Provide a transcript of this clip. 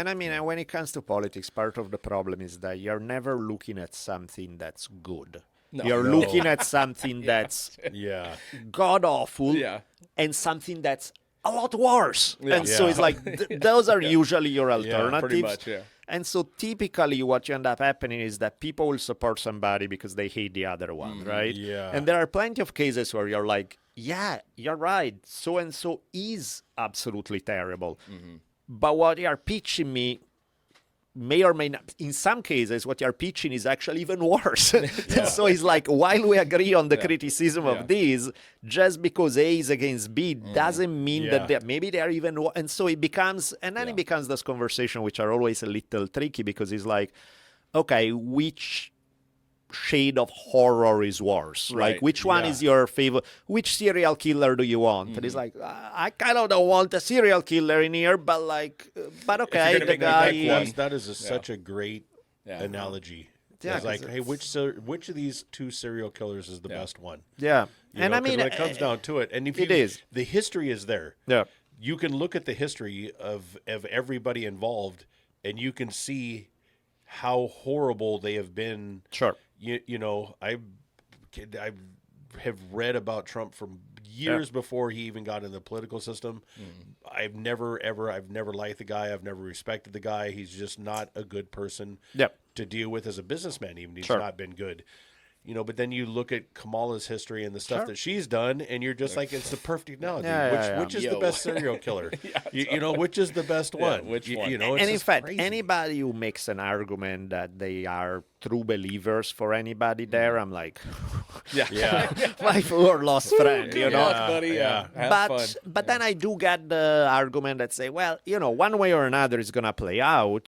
And I mean, when it comes to politics, part of the problem is that you're never looking at something that's good. No. You're No. looking at something that's Yeah. god awful Yeah. and something that's a lot worse. Yeah. And so Yeah. it's like those are usually your alternatives. Pretty much, yeah. And so typically what you end up happening is that people will support somebody because they hate the other one, right? Yeah. And there are plenty of cases where you're like, yeah, you're right. So-and-so is absolutely terrible. But what you're pitching me may or may not, in some cases, what you're pitching is actually even worse. So it's like, while we agree on the criticism of these, just because A is against B doesn't mean that maybe they're even, and so it becomes, and then it becomes this conversation, which are always a little tricky because it's like, okay, which shade of horror is worse? Right. Like, which one is your favorite? Which serial killer do you want? And it's like, I kind of don't want a serial killer in here, but like, but okay, gonna the make guy. That is such a great analogy. Yeah, It's like, 'cause hey, which of these two serial killers is the best one? Yeah. You And know, I 'cause mean, when it comes down to it, and if it is. the history is there. Yeah. You can look at the history of everybody involved, and you can see how horrible they have been. Sure. You know, I have read about Trump from years before he even got in the political system. I've never liked the guy. I've never respected the guy. He's just not a good person to deal with as a businessman. Even he's not been good. You know, but then you look at Kamala's history and the stuff that she's done, and you're just like, it's the perfect analogy. Which is the best serial killer? You know, which is the best one? which one? You know, it's And in just fact, crazy. anybody who makes an argument that they are true believers for anybody there, I'm like, my poor lost friend, you know. Lost, buddy. Have fun. But then I do get the argument that say, well, you know, one way or another is going to play out.